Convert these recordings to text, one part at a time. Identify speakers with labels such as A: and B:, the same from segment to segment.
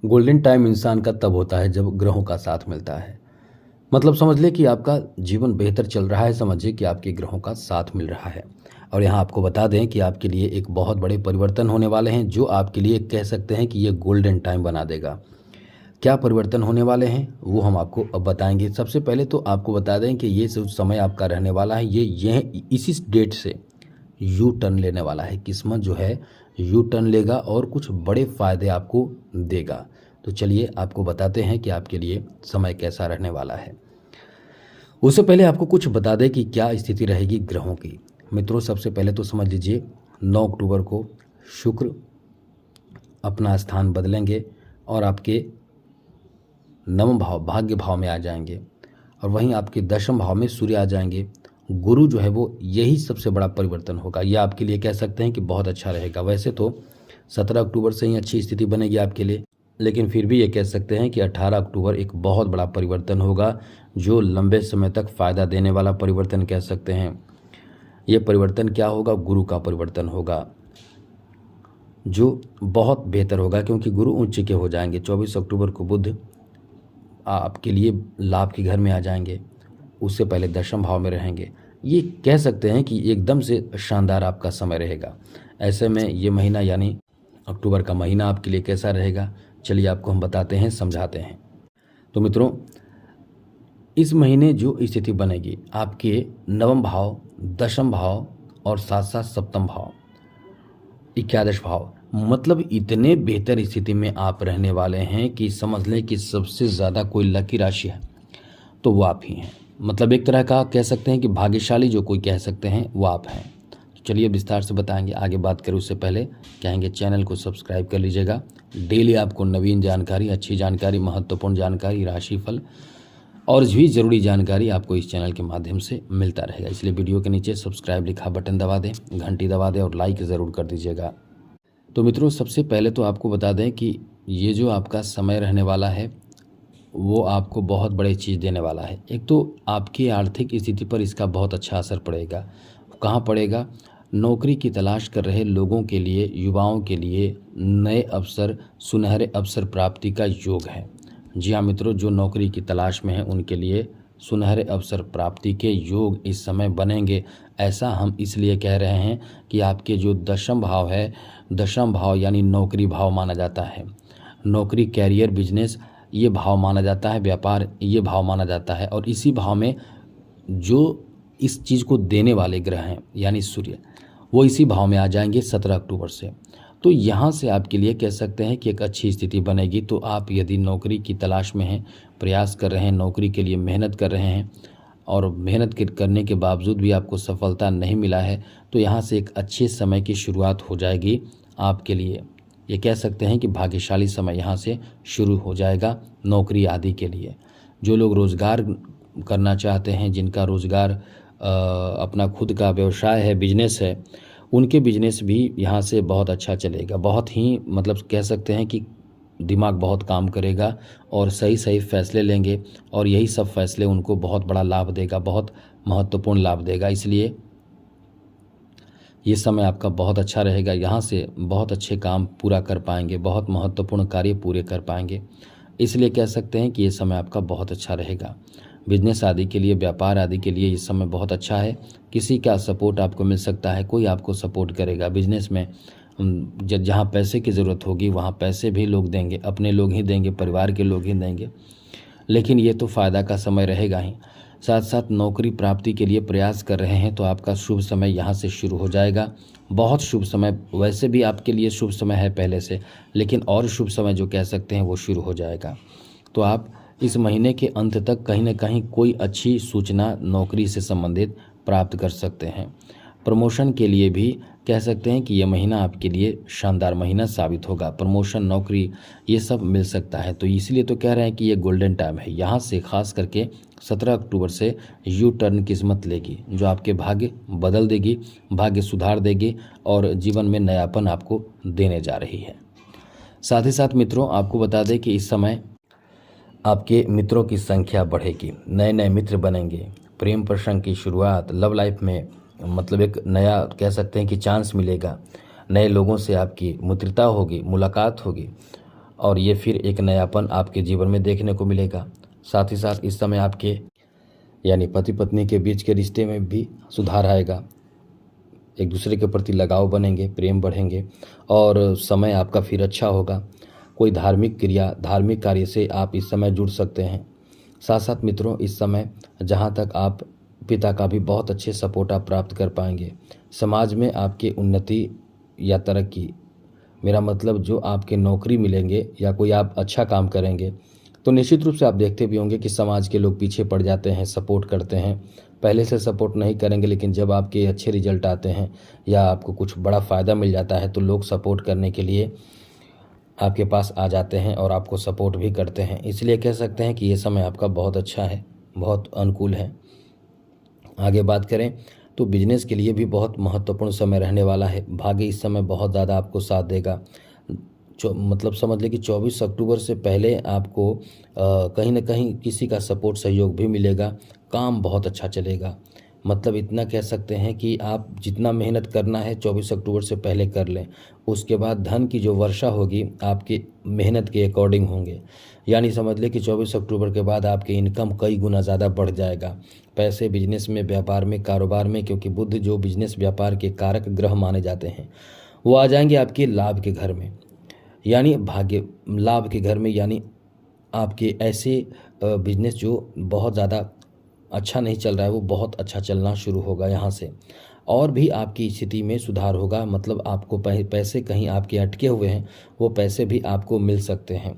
A: Golden time इंसान का तब होता है जब ग्रहों का साथ मिलता है। मतलब समझ ले कि आपका जीवन बेहतर चल रहा है, समझिए कि आपके ग्रहों का साथ मिल रहा है। और यहाँ आपको बता दें कि आपके लिए एक बहुत बड़े परिवर्तन होने वाले हैं, जो आपके लिए कह सकते हैं कि ये गोल्डन टाइम बना देगा। क्या परिवर्तन होने वाले हैं वो हम आपको अब बताएंगे। सबसे पहले तो आपको बता दें कि ये जो समय आपका रहने वाला है, ये इसी डेट से यू टर्न लेने वाला है। किस्मत जो है यू टर्न लेगा और कुछ बड़े फायदे आपको देगा। तो चलिए आपको बताते हैं कि आपके लिए समय कैसा रहने वाला है। उससे पहले आपको कुछ बता दें कि क्या स्थिति रहेगी ग्रहों की। मित्रों, सबसे पहले तो समझ लीजिए 9 अक्टूबर को शुक्र अपना स्थान बदलेंगे और आपके नवम भाव भाग्य भाव में आ जाएंगे, और वहीं आपके दशम भाव में सूर्य आ जाएंगे। गुरु जो है वो, यही सबसे बड़ा परिवर्तन होगा। यह आपके लिए कह सकते हैं कि बहुत अच्छा रहेगा। वैसे तो 17 अक्टूबर से ही अच्छी स्थिति बनेगी आपके लिए, लेकिन फिर भी ये कह सकते हैं कि 18 अक्टूबर एक बहुत बड़ा परिवर्तन होगा, जो लंबे समय तक फ़ायदा देने वाला परिवर्तन कह सकते हैं। ये परिवर्तन क्या होगा? गुरु का परिवर्तन होगा, जो बहुत बेहतर होगा, क्योंकि गुरु उच्च के हो जाएंगे। 24 अक्टूबर को बुध आपके लिए लाभ के घर में आ जाएंगे, उससे पहले दशम भाव में रहेंगे। ये कह सकते हैं कि एकदम से शानदार आपका समय रहेगा। ऐसे में ये महीना यानी अक्टूबर का महीना आपके लिए कैसा रहेगा, चलिए आपको हम बताते हैं, समझाते हैं। तो मित्रों, इस महीने जो स्थिति बनेगी, आपके नवम भाव, दशम भाव और साथ साथ सप्तम भाव, एकादश भाव, मतलब इतने बेहतर स्थिति में आप रहने वाले हैं कि समझ लें कि सबसे ज़्यादा कोई लकी राशि है तो वो आप ही हैं। मतलब एक तरह का कह सकते हैं कि भाग्यशाली जो कोई कह सकते हैं वो आप हैं। तो चलिए विस्तार से बताएंगे। आगे बात करें उससे पहले कहेंगे चैनल को सब्सक्राइब कर लीजिएगा। डेली आपको नवीन जानकारी, अच्छी जानकारी, महत्वपूर्ण जानकारी, राशिफल और भी ज़रूरी जानकारी आपको इस चैनल के माध्यम से मिलता रहेगा। इसलिए वीडियो के नीचे सब्सक्राइब लिखा बटन दबा दें, घंटी दबा दें और लाइक ज़रूर कर दीजिएगा। तो मित्रों, सबसे पहले तो आपको बता दें कि ये जो आपका समय रहने वाला है वो आपको बहुत बड़ी चीज़ देने वाला है। एक तो आपकी आर्थिक स्थिति पर इसका बहुत अच्छा असर पड़ेगा। कहाँ पड़ेगा? नौकरी की तलाश कर रहे लोगों के लिए, युवाओं के लिए नए अवसर, सुनहरे अवसर प्राप्ति का योग है। जी हाँ मित्रों, जो नौकरी की तलाश में है उनके लिए सुनहरे अवसर प्राप्ति के योग इस समय बनेंगे। ऐसा हम इसलिए कह रहे हैं कि आपके जो दशम भाव है, दशम भाव यानी नौकरी भाव माना जाता है। नौकरी, कैरियर, बिजनेस ये भाव माना जाता है, व्यापार ये भाव माना जाता है। और इसी भाव में जो इस चीज़ को देने वाले ग्रह हैं यानी सूर्य, वो इसी भाव में आ जाएंगे 17 अक्टूबर से। तो यहाँ से आपके लिए कह सकते हैं कि एक अच्छी स्थिति बनेगी। तो आप यदि नौकरी की तलाश में हैं, प्रयास कर रहे हैं, नौकरी के लिए मेहनत कर रहे हैं और मेहनत करने के बावजूद भी आपको सफलता नहीं मिला है, तो यहाँ से एक अच्छे समय की शुरुआत हो जाएगी आपके लिए। ये कह सकते हैं कि भाग्यशाली समय यहाँ से शुरू हो जाएगा नौकरी आदि के लिए। जो लोग रोज़गार करना चाहते हैं, जिनका रोज़गार अपना खुद का व्यवसाय है, बिजनेस है, उनके बिजनेस भी यहाँ से बहुत अच्छा चलेगा। बहुत ही मतलब कह सकते हैं कि दिमाग बहुत काम करेगा और सही सही फैसले लेंगे, और यही सब फैसले उनको बहुत बड़ा लाभ देगा, बहुत महत्वपूर्ण लाभ देगा। इसलिए ये समय आपका बहुत अच्छा रहेगा। यहाँ से बहुत अच्छे काम पूरा कर पाएंगे, बहुत महत्वपूर्ण कार्य पूरे कर पाएंगे। इसलिए कह सकते हैं कि ये समय आपका बहुत अच्छा रहेगा। बिजनेस आदि के लिए, व्यापार आदि के लिए ये समय बहुत अच्छा है। किसी का सपोर्ट आपको मिल सकता है, कोई आपको सपोर्ट करेगा। बिजनेस में जहाँ पैसे की ज़रूरत होगी वहाँ पैसे भी लोग देंगे, अपने लोग ही देंगे, परिवार के लोग ही देंगे। लेकिन ये तो फ़ायदा का समय रहेगा ही। साथ साथ नौकरी प्राप्ति के लिए प्रयास कर रहे हैं तो आपका शुभ समय यहाँ से शुरू हो जाएगा। बहुत शुभ समय, वैसे भी आपके लिए शुभ समय है पहले से, लेकिन और शुभ समय जो कह सकते हैं वो शुरू हो जाएगा। तो आप इस महीने के अंत तक कहीं ना कहीं कोई अच्छी सूचना नौकरी से संबंधित प्राप्त कर सकते हैं। प्रमोशन के लिए भी कह सकते हैं कि यह महीना आपके लिए शानदार महीना साबित होगा। प्रमोशन, नौकरी ये सब मिल सकता है। तो इसलिए तो कह रहे हैं कि ये गोल्डन टाइम है। यहाँ से खास करके 17 अक्टूबर से यू टर्न किस्मत लेगी, जो आपके भाग्य बदल देगी, भाग्य सुधार देगी और जीवन में नयापन आपको देने जा रही है। साथ ही साथ मित्रों, आपको बता दें कि इस समय आपके मित्रों की संख्या बढ़ेगी, नए नए मित्र बनेंगे, प्रेम प्रसंग की शुरुआत, लव लाइफ में मतलब एक नया कह सकते हैं कि चांस मिलेगा। नए लोगों से आपकी मित्रता होगी, मुलाकात होगी और ये फिर एक नयापन आपके जीवन में देखने को मिलेगा। साथ ही साथ इस समय आपके यानी पति पत्नी के बीच के रिश्ते में भी सुधार आएगा, एक दूसरे के प्रति लगाव बनेंगे, प्रेम बढ़ेंगे और समय आपका फिर अच्छा होगा। कोई धार्मिक क्रिया, धार्मिक कार्य से आप इस समय जुड़ सकते हैं। साथ साथ मित्रों, इस समय जहाँ तक आप पिता का भी बहुत अच्छे सपोर्ट आप प्राप्त कर पाएंगे। समाज में आपकी उन्नति या तरक्की, मेरा मतलब जो आपके नौकरी मिलेंगे या कोई आप अच्छा काम करेंगे तो निश्चित रूप से आप देखते भी होंगे कि समाज के लोग पीछे पड़ जाते हैं, सपोर्ट करते हैं। पहले से सपोर्ट नहीं करेंगे, लेकिन जब आपके अच्छे रिजल्ट आते हैं या आपको कुछ बड़ा फ़ायदा मिल जाता है तो लोग सपोर्ट करने के लिए आपके पास आ जाते हैं और आपको सपोर्ट भी करते हैं। इसलिए कह सकते हैं कि ये समय आपका बहुत अच्छा है, बहुत अनुकूल है। आगे बात करें तो बिजनेस के लिए भी बहुत महत्वपूर्ण समय रहने वाला है। भाग्य इस समय बहुत ज़्यादा आपको साथ देगा। मतलब समझ लें कि 24 अक्टूबर से पहले आपको कहीं ना कहीं किसी का सपोर्ट सहयोग भी मिलेगा। काम बहुत अच्छा चलेगा। मतलब इतना कह सकते हैं कि आप जितना मेहनत करना है 24 अक्टूबर से पहले कर लें। उसके बाद धन की जो वर्षा होगी आपकी मेहनत के अकॉर्डिंग होंगे। यानी समझ लें कि 24 अक्टूबर के बाद आपकी इनकम कई गुना ज़्यादा बढ़ जाएगा। पैसे बिजनेस में, व्यापार में, कारोबार में, क्योंकि बुध जो बिजनेस व्यापार के कारक ग्रह माने जाते हैं वो आ जाएंगे आपके लाभ के घर में, यानी भाग्य लाभ के घर में। यानी आपके ऐसे बिजनेस जो बहुत ज़्यादा अच्छा नहीं चल रहा है वो बहुत अच्छा चलना शुरू होगा यहाँ से, और भी आपकी स्थिति में सुधार होगा। मतलब आपको पैसे कहीं आपके अटके हुए हैं वो पैसे भी आपको मिल सकते हैं।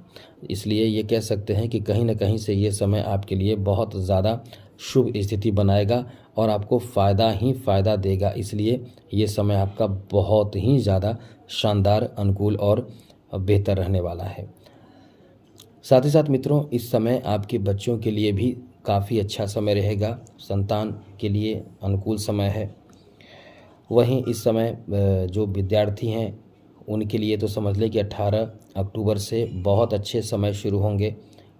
A: इसलिए ये कह सकते हैं कि कहीं ना कहीं से ये समय आपके लिए बहुत ज़्यादा शुभ स्थिति बनाएगा और आपको फ़ायदा ही फ़ायदा देगा। इसलिए ये समय आपका बहुत ही ज़्यादा शानदार, अनुकूल और बेहतर रहने वाला है। साथ ही साथ मित्रों, इस समय आपके बच्चों के लिए भी काफ़ी अच्छा समय रहेगा। संतान के लिए अनुकूल समय है। वहीं इस समय जो विद्यार्थी हैं उनके लिए तो समझ लें कि 18 अक्टूबर से बहुत अच्छे समय शुरू होंगे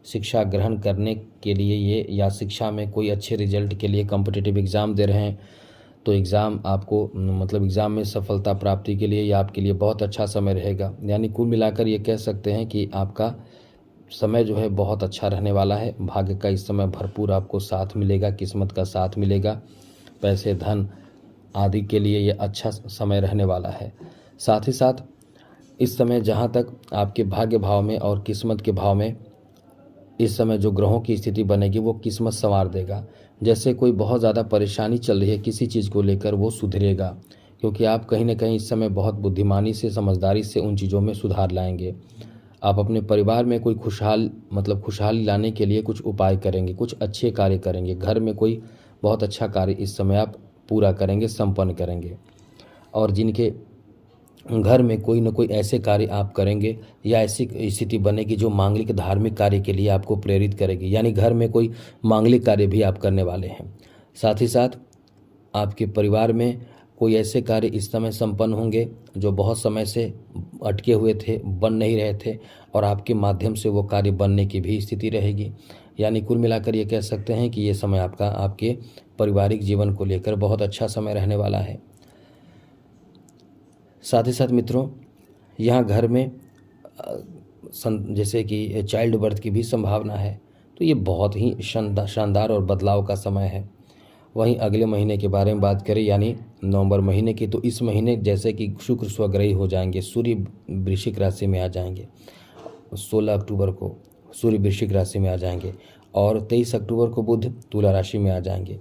A: शिक्षा ग्रहण करने के लिए। ये या शिक्षा में कोई अच्छे रिजल्ट के लिए कॉम्पिटिटिव एग्ज़ाम दे रहे हैं तो एग्ज़ाम आपको मतलब एग्ज़ाम में सफलता प्राप्ति के लिए ये आपके लिए बहुत अच्छा समय रहेगा। यानी कुल मिलाकर ये कह सकते हैं कि आपका समय जो है बहुत अच्छा रहने वाला है। भाग्य का इस समय भरपूर आपको साथ मिलेगा, किस्मत का साथ मिलेगा। पैसे, धन आदि के लिए ये अच्छा समय रहने वाला है। साथ ही साथ इस समय जहाँ तक आपके भाग्य भाव में और किस्मत के भाव में इस समय जो ग्रहों की स्थिति बनेगी वो किस्मत संवार देगा। जैसे कोई बहुत ज़्यादा परेशानी चल रही है किसी चीज़ को लेकर, वो सुधरेगा, क्योंकि आप कहीं ना कहीं इस समय बहुत बुद्धिमानी से, समझदारी से उन चीज़ों में सुधार लाएंगे। आप अपने परिवार में कोई खुशहाली लाने के लिए कुछ उपाय करेंगे, कुछ अच्छे कार्य करेंगे। घर में कोई बहुत अच्छा कार्य इस समय आप पूरा करेंगे, संपन्न करेंगे। और जिनके घर में कोई न कोई ऐसे कार्य आप करेंगे या ऐसी स्थिति बनेगी जो मांगलिक धार्मिक कार्य के लिए आपको प्रेरित करेगी। यानी घर में कोई मांगलिक कार्य भी आप करने वाले हैं। साथ ही साथ आपके परिवार में कोई ऐसे कार्य इस समय संपन्न होंगे जो बहुत समय से अटके हुए थे, बन नहीं रहे थे, और आपके माध्यम से वो कार्य बनने की भी स्थिति रहेगी। यानी कुल मिलाकर ये कह सकते हैं कि ये समय आपका आपके पारिवारिक जीवन को लेकर बहुत अच्छा समय रहने वाला है। साथ ही साथ मित्रों, यहाँ घर में जैसे कि चाइल्ड बर्थ की भी संभावना है, तो ये बहुत ही शानदार और बदलाव का समय है। वहीं अगले महीने के बारे में बात करें, यानी नवंबर महीने की, तो इस महीने जैसे कि शुक्र स्वग्रही हो जाएंगे, सूर्य वृश्चिक राशि में आ जाएंगे। 16 अक्टूबर को सूर्य वृश्चिक राशि में आ जाएंगे और 23 अक्टूबर को बुध तुला राशि में आ जाएंगे।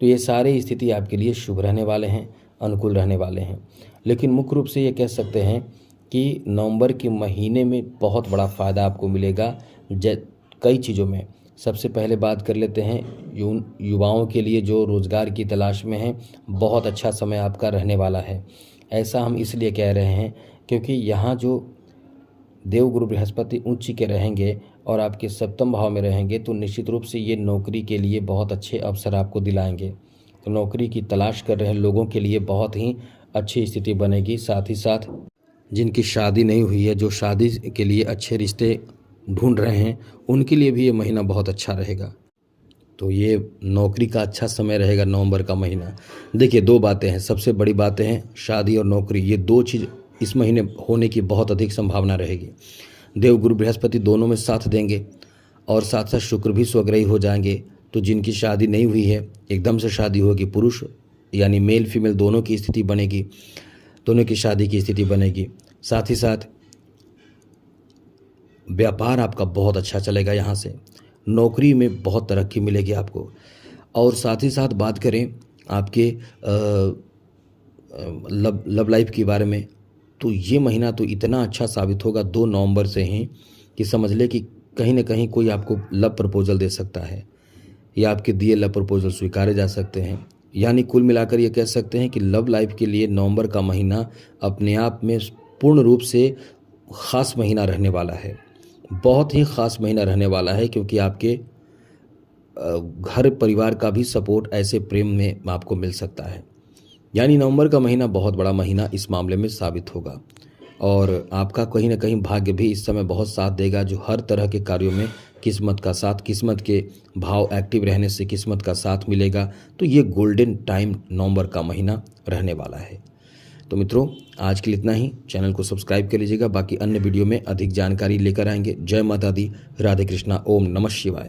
A: तो ये सारे स्थिति आपके लिए शुभ रहने वाले हैं, अनुकूल रहने वाले हैं। लेकिन मुख्य रूप से ये कह सकते हैं कि नवंबर के महीने में बहुत बड़ा फ़ायदा आपको मिलेगा कई चीज़ों में। सबसे पहले बात कर लेते हैं युवाओं के लिए जो रोज़गार की तलाश में हैं, बहुत अच्छा समय आपका रहने वाला है। ऐसा हम इसलिए कह रहे हैं क्योंकि यहाँ जो देवगुरु बृहस्पति उच्च के रहेंगे और आपके सप्तम भाव में रहेंगे तो निश्चित रूप से ये नौकरी के लिए बहुत अच्छे अवसर आपको दिलाएंगे। तो नौकरी की तलाश कर रहे लोगों के लिए बहुत ही अच्छी स्थिति बनेगी। साथ ही साथ जिनकी शादी नहीं हुई है, जो शादी के लिए अच्छे रिश्ते ढूंढ रहे हैं, उनके लिए भी ये महीना बहुत अच्छा रहेगा। तो ये नौकरी का अच्छा समय रहेगा नवंबर का महीना। देखिए, दो बातें हैं, सबसे बड़ी बातें हैं शादी और नौकरी। ये दो चीज़ इस महीने होने की बहुत अधिक संभावना रहेगी। देवगुरु बृहस्पति दोनों में साथ देंगे और साथ साथ शुक्र भी स्वग्रही हो जाएंगे। तो जिनकी शादी नहीं हुई है एकदम से शादी होगी, पुरुष यानी मेल फीमेल दोनों की स्थिति बनेगी, दोनों की शादी की स्थिति बनेगी। साथ ही साथ व्यापार आपका बहुत अच्छा चलेगा, यहाँ से नौकरी में बहुत तरक्की मिलेगी आपको। और साथ ही साथ बात करें आपके लव लाइफ के बारे में, तो ये महीना तो इतना अच्छा साबित होगा 2 नवंबर से ही कि समझ ले कि कहीं ना कहीं कोई आपको लव प्रपोजल दे सकता है या आपके दिए लव प्रपोजल स्वीकारे जा सकते हैं। यानी कुल मिलाकर ये कह सकते हैं कि लव लाइफ के लिए नवंबर का महीना अपने आप में पूर्ण रूप से ख़ास महीना रहने वाला है, बहुत ही ख़ास महीना रहने वाला है, क्योंकि आपके घर परिवार का भी सपोर्ट ऐसे प्रेम में आपको मिल सकता है। यानी नवंबर का महीना बहुत बड़ा महीना इस मामले में साबित होगा और आपका कहीं ना कहीं भाग्य भी इस समय बहुत साथ देगा, जो हर तरह के कार्यों में किस्मत का साथ, किस्मत के भाव एक्टिव रहने से किस्मत का साथ मिलेगा। तो ये गोल्डन टाइम नवंबर का महीना रहने वाला है। तो मित्रों, आज के लिए इतना ही। चैनल को सब्सक्राइब कर लीजिएगा, बाकी अन्य वीडियो में अधिक जानकारी लेकर आएंगे। जय माता दी, राधे कृष्णा, ओम नमः शिवाय।